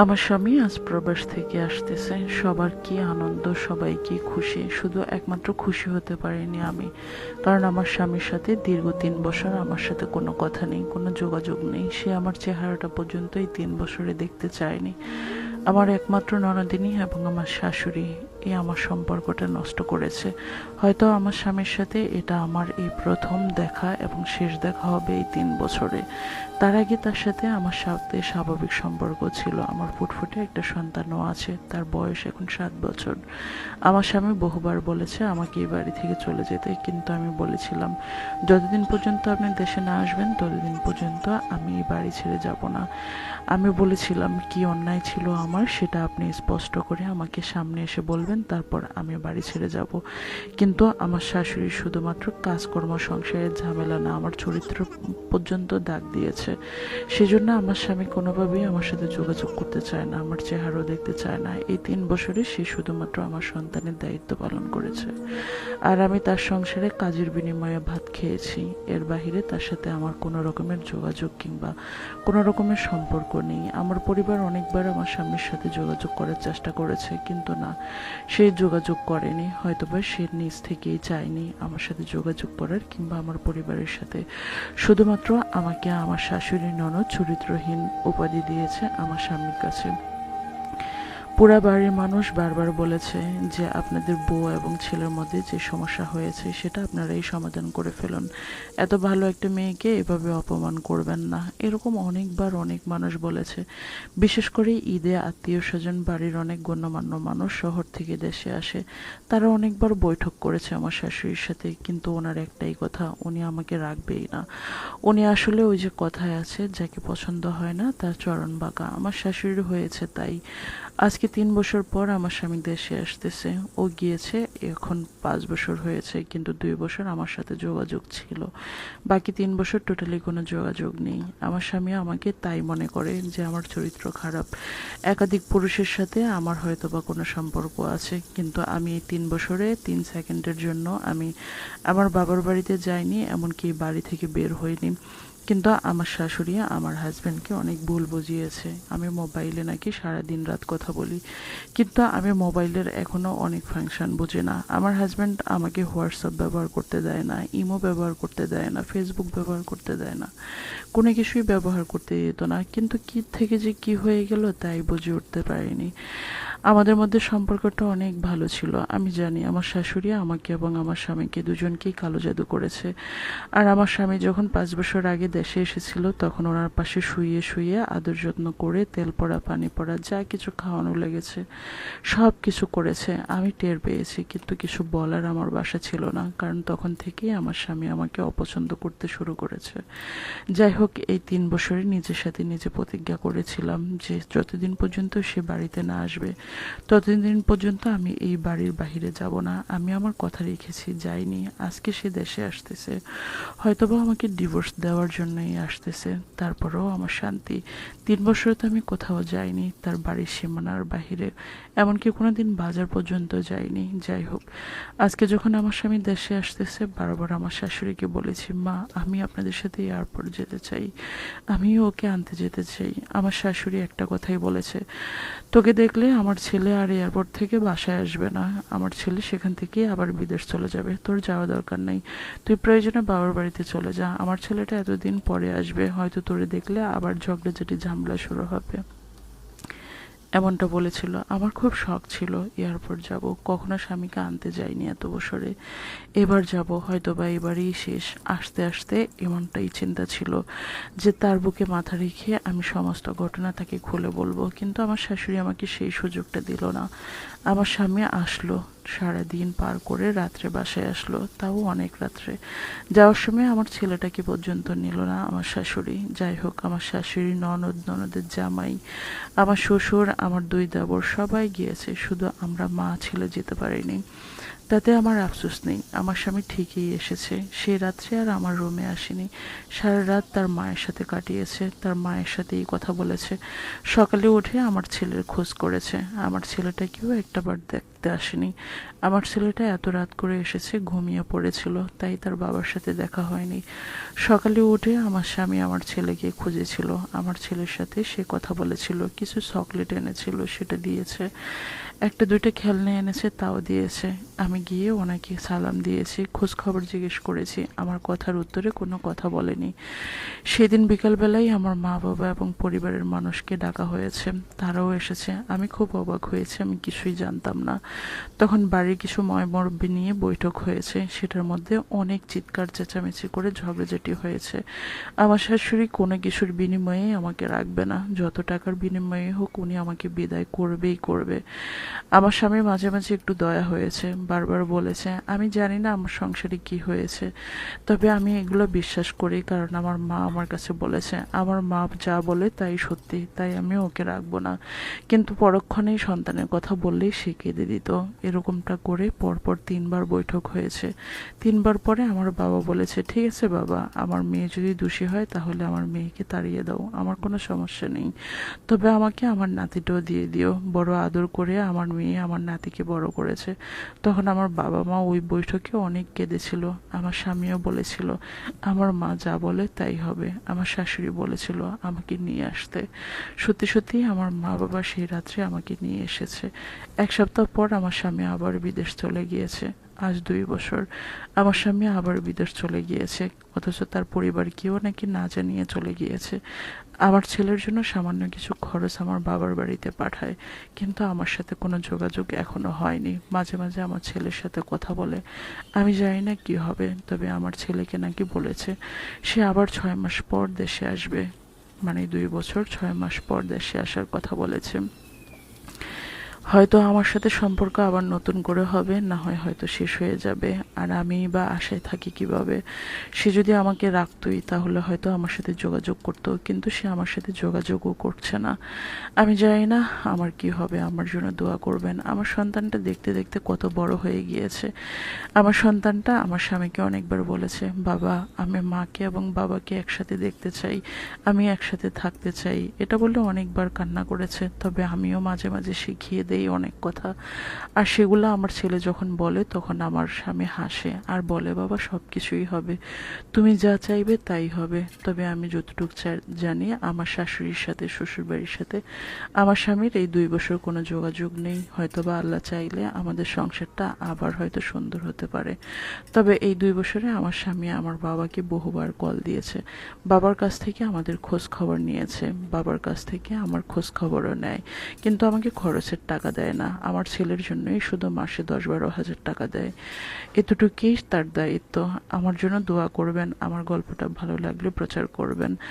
আমার স্বামী আজ প্রবাস থেকে আসতেছে। সবার কি আনন্দ, সবাই কি খুশি, শুধু একমাত্র খুশি হতে পারিনি আমি। কারণ আমার স্বামীর সাথে দীর্ঘ 3 বছর আমার সাথে কোনো কথা নেই, কোনো যোগাযোগ নেই। সে আমার চেহারাটা পর্যন্ত এই 3 বছরে দেখতে চায়নি। আমার একমাত্র ননদিনী এবং আমার শাশুড়ি আমার সম্পর্কটা নষ্ট করেছে। হয়তো আমার স্বামীর সাথে এটা আমার এই প্রথম দেখা এবং শেষ দেখা হবে এই 3 বছরে। তার আগে তার সাথে আমার সাথে স্বাভাবিক সম্পর্ক ছিল। আমার ফুটফুটে একটা সন্তানও আছে, তার বয়স এখন 7 বছর। আমার স্বামী বহুবার বলেছে আমাকে এই বাড়ি থেকে চলে যেতে, কিন্তু আমি বলেছিলাম যতদিন পর্যন্ত আপনি দেশে না আসবেন ততদিন পর্যন্ত আমি এই বাড়ি ছেড়ে যাব না। আমি বলেছিলাম কি অন্যায় ছিল আমার সেটা আপনি স্পষ্ট করে আমাকে সামনে এসে বলবেন, তারপর আমি বাড়ি ছেড়ে যাব। কিন্তু আমার শাশুড়ি শুধুমাত্র কাজকর্ম সংসারের ঝামেলা না, আমার চরিত্র পর্যন্ত দাগ দিয়েছে। সেজন্য আমার স্বামী কোনোভাবেই আমার সাথে যোগাযোগ করতে চায় না, আমার চেহারাও দেখতে চায় না। এই 3 বছরে সে শুধুমাত্র আমার সন্তানের দায়িত্ব পালন করেছে, আর আমি তার সংসারে কাজের বিনিময়ে ভাত খেয়েছি। এর বাহিরে তার সাথে আমার কোনো রকমের যোগাযোগ কিংবা কোনো রকমের সম্পর্ক নেই। আমার পরিবার অনেকবার আমার স্বামীর সাথে যোগাযোগ করার চেষ্টা করেছে, কিন্তু না, সে যোগাযোগ করেনি। হয়তোবা সে নিজ থেকেই চায়নি আমার সাথে যোগাযোগ করার কিংবা আমার পরিবারের সাথে। শুধুমাত্র আমাকে আমার শাশুড়ি ননদ চরিত্রহীন উপাধি দিয়েছে আমার স্বামীর কাছে। পুরা বাড়ির মানুষ বারবার বলেছে যে আপনাদের বউ এবং ছেলের মধ্যে যে সমস্যা হয়েছে সেটা আপনারাই সমাধান করে ফেলুন। এত ভালো একটা মেয়েকে এভাবে অপমান করবেন না, এরকম অনেকবার অনেক মানুষ বলেছে। বিশেষ করে ঈদে আত্মীয় স্বজন, বাড়ির অনেক গণ্যমান্য মানুষ শহর থেকে দেশে আসে, তারা অনেকবার বৈঠক করেছে আমার শাশুড়ির সাথে, কিন্তু ওনার একটাই কথা, উনি আমাকে রাখবেই না। উনি আসলে ওই যে কথায় আছে, যাকে পছন্দ হয় না তার চরণ বাঁকা। আমার শাশুড়ির হয়েছে তাই। আজকে 3 বছর পর আমার স্বামী দেশে আসতেছে। ও গিয়েছে এখন 5 বছর হয়েছে, কিন্তু 2 বছর আমার সাথে যোগাযোগ ছিল। বাকি 3 বছর টোটালি কোনো যোগাযোগ নেই। আমার স্বামী আমাকে তাই মনে করে যে আমার চরিত্র খারাপ। একাধিক পুরুষের সাথে আমার হয়তো বা কোনো সম্পর্ক আছে, কিন্তু আমি এই 3 বছরে 3 সেকেন্ডের জন্য আমি আমার বাবার বাড়িতে যাইনি, এমনকি বাড়ি থেকে বের হইনি। কিন্তু আমার শাশুড়ি আমার হাজব্যান্ডকে অনেক ভুল বুঝিয়েছে। আমি মোবাইলে নাকি সারাদিন রাত কথা বলি, কিন্তু আমি মোবাইলের এখনও অনেক ফাংশন বুঝি না। আমার হাজব্যান্ড আমাকে হোয়াটসঅ্যাপ ব্যবহার করতে দেয় না, ইমো ব্যবহার করতে দেয় না, ফেসবুক ব্যবহার করতে দেয় না, কোনো কিছুই ব্যবহার করতে দিত না। কিন্তু কি থেকে যে কি হয়ে গেল তাই বুঝে উঠতে পারিনি। আমাদের মধ্যে সম্পর্কটা অনেক ভালো ছিল। আমি জানি আমার শাশুড়ি আমাকে এবং আমার স্বামীকে দুজনকেই কালো জাদু করেছে। আর আমার স্বামী যখন 5 বছর আগে দেশে এসেছিল তখন ওনার পাশে শুইয়ে শুইয়ে আদর যত্ন করে তেল পড়া পানি পড়া যা কিছু খাওয়ানো লেগেছে সব কিছু করেছে। আমি টের পেয়েছি, কিন্তু কিছু বলার আমার বাসা ছিল না, কারণ তখন থেকেই আমার স্বামী আমাকে অপছন্দ করতে শুরু করেছে। যাই হোক, এই 3 বছরে নিজের সাথে নিজে প্রতিজ্ঞা করেছিলাম যে যতদিন পর্যন্ত সে বাড়িতে না আসবে ততদিন পর্যন্ত আমি এই বাড়ির বাহিরে যাব না। আমি আমার কথা রেখেছি, যাইনি। আজকে সে দেশে আসতেছে, হয়তোবা আমাকে ডিভোর্স দেওয়ার জন্যই আসতেছে, তারপরেও আমার শান্তি। 3 বছরে তো আমি কোথাও যাইনি তার বাড়ির সীমানার বাহিরে, এমনকি কোনোদিন বাজার পর্যন্ত যাইনি। যাই হোক, আজকে যখন আমার স্বামী দেশে আসতেছে বারবার আমার শাশুড়িকে বলেছি, মা আমি আপনাদের সাথে এয়ারপোর্ট যেতে চাই, আমিও ওকে আনতে যেতে চাই। আমার শাশুড়ি একটা কথাই বলেছে, তোকে দেখলে আমার ছেলে আর এয়ারপোর্ট থেকে বাসায় আসবে না, আমার ছেলে সেখান থেকে আবার বিদেশ চলে যাবে, তোর যাওয়া দরকার নেই, তুই প্রয়োজনে বাবার বাড়িতে চলে যা, আমার ছেলেটা এতদিন পরে আসবে, হয়তো তোরে দেখলে আবার ঝগড়াঝাটি ঝামেলা শুরু হবে, এমনটা বলেছিল। আমার খুব শখ ছিল এয়ারপোর্ট যাব, কখনো স্বামীকে আনতে যাইনি এত বছরে, এবার যাব, হয়তো বা এবারই শেষ। আসতে আসতে এমনটাই চিন্তা ছিল যে তার বুকে মাথা রেখে আমি সমস্ত ঘটনা তাকে খুলে বলবো, কিন্তু আমার শাশুড়ি আমাকে সেই সুযোগটা দিল না। আমার স্বামী আসলো, সারাদিন পার করে রাত্রে বাসায় আসলো, তাও অনেক রাত্রে। যাওয়ার সময় আমার ছেলেটাকে পর্যন্ত নিল না আমার শাশুড়ি। যাই হোক, আমার শাশুড়ি, ননদ, ননদের জামাই, আমার শ্বশুর, আমার 2 দেবর সবাই গিয়েছে, শুধু আমরা মা ছেলে যেতে পারিনি। তাতে আমার আফসোস নেই, আমার স্বামী ঠিকই এসেছে। সেই রাত্রে আর আমার রুমে আসেনি, সারা রাত তার মায়ের সাথে কাটিয়েছে, তার মায়ের সাথে এই কথা বলেছে। সকালে উঠে আমার ছেলের খোঁজ করেছে, আমার ছেলেটাকেও একটাবার দেখতে আসেনি। আমার ছেলেটা এত রাত করে এসেছে, ঘুমিয়ে পড়েছিল, তাই তার বাবার সাথে দেখা হয়নি। সকালে উঠে আমার স্বামী আমার ছেলেকে খুঁজেছিল, আমার ছেলের সাথে সে কথা বলেছিল, কিছু চকলেট এনেছিল সেটা দিয়েছে, একটা দুইটা খেলনা এনেছে তাও দিয়েছে। আমি গিয়ে ওনাকে সালাম দিয়েছি, খোঁজ খবর জিজ্ঞেস করেছি, আমার কথার উত্তরে কোনো কথা বলেনি। সেদিন বিকালবেলায় আমার মা বাবা এবং পরিবারের মানুষকে ডাকা হয়েছে, তারাও এসেছে। আমি খুব অবাক হয়েছি, আমি কিছুই জানতাম না। তখন বাড়ির কিছু ময়মরব্বি নিয়ে বৈঠক হয়েছে, সেটার মধ্যে অনেক চিৎকার চেঁচামেচি করে ঝগড়াঝাটি হয়েছে। আমার শাশুড়ি কোনো কিছুর বিনিময়ে আমাকে রাখবে না, যত টাকার বিনিময়ে হোক উনি আমাকে বিদায় করবেই করবে। আমার স্বামীর মাঝে মাঝে একটু দয়া হয়েছে, বারবার বলেছে আমি জানি না আমার সংসারে কি হয়েছে, তবে আমি এগুলো বিশ্বাস করি, কারণ আমার মা আমার কাছে বলেছে, আমার মা যা বলে তাই সত্যি, তাই আমি ওকে রাখবো না। কিন্তু পরক্ষণেই সন্তানের কথা বললেই সে কেঁদে দিত। এরকমটা করে পরপর 3বার বৈঠক হয়েছে। 3বার পরে আমার বাবা বলেছে, ঠিক আছে বাবা, আমার মেয়ে যদি দোষী হয় তাহলে আমার মেয়েকে তাড়িয়ে দাও, আমার কোনো সমস্যা নেই, তবে আমাকে আমার নাতিটাও দিয়ে দিও। বড় আদর করে আমার মেয়ে আমার নাতিকে বড় করেছে। তখন আমার বাবা মা ওই বৈঠকে অনেক কেঁদেছিল। আমার স্বামীও বলেছিল আমার মা যা বলে তাই হবে। আমার শাশুড়ি বলেছিল আমাকে নিয়ে আসতে। সত্যি সত্যি আমার মা বাবা সেই রাত্রে আমাকে নিয়ে এসেছে। 1 সপ্তাহ পর আমার স্বামী আবার বিদেশ চলে গিয়েছে। আজ 2 বছর আমার স্বামী আবার বিদেশ চলে গিয়েছে, অথচ তার পরিবারকেও নাকি না জানিয়ে চলে গিয়েছে। আমার ছেলের জন্য সামান্য কিছু খরচ আমার বাবার বাড়িতে পাঠায়, কিন্তু আমার সাথে কোনো যোগাযোগ এখনো হয়নি। মাঝে মাঝে আমার ছেলের সাথে কথা বলে, আমি জানি না কি হবে, তবে আমার ছেলেকে নাকি বলেছে সে আবার 6 মাস পর দেশে আসবে, মানে 2 বছর 6 মাস পর দেশে আসার কথা বলেছে। হয়তো আমার সাথে সম্পর্ক আবার নতুন করে হবে, না হয় হয়তো শেষ হয়ে যাবে। আর আমি বা আশায় থাকি কিভাবে? সে যদি আমাকে রাখতোই তাহলে হয়তো আমার সাথে যোগাযোগ করতো, কিন্তু সে আমার সাথে যোগাযোগও করছে না। আমি জানি না আমার কি হবে, আমার জন্য দোয়া করবেন। আমার সন্তানটা দেখতে দেখতে কত বড় হয়ে গিয়েছে। আমার সন্তানটা আমার স্বামীকে অনেকবার বলেছে, বাবা আমি মাকে এবং বাবাকে একসাথে দেখতে চাই, আমি একসাথে থাকতে চাই, এটা বলে অনেকবার কান্না করেছে। তবে আমিও মাঝে মাঝে শিখিয়ে দেই অনেক কথা, আর সেগুলো আমার ছেলে যখন বলে তখন আমার স্বামী হাসে আর বলে, বাবা সব কিছুই হবে, তুমি যা চাইবে তাই হবে। তবে আমি যতটুকু জানি আমার শাশুড়ির সাথে শ্বশুরবাড়ির সাথে আমার স্বামীর এই 2 বছর কোনো যোগাযোগ নেই। হয়তোবা আল্লাহ চাইলে আমাদের সংসারটা আবার হয়তো সুন্দর হতে পারে। তবে এই 2 বছরে আমার স্বামী আমার বাবাকে বহুবার কল দিয়েছে, বাবার কাছ থেকে আমাদের খোঁজ খবর নিয়েছে, বাবার কাছ থেকে আমার খোঁজ খবরও নেয়, কিন্তু আমাকে খরচের টাকা দেয় না। আমার ছেলের জন্যই শুধু মাসে 10-12 হাজার টাকা দেয়, এতটুকুই তার দায়িত্ব। আমার জন্য দোয়া করবেন, আমার গল্পটা ভালো লাগলে প্রচার করবেন।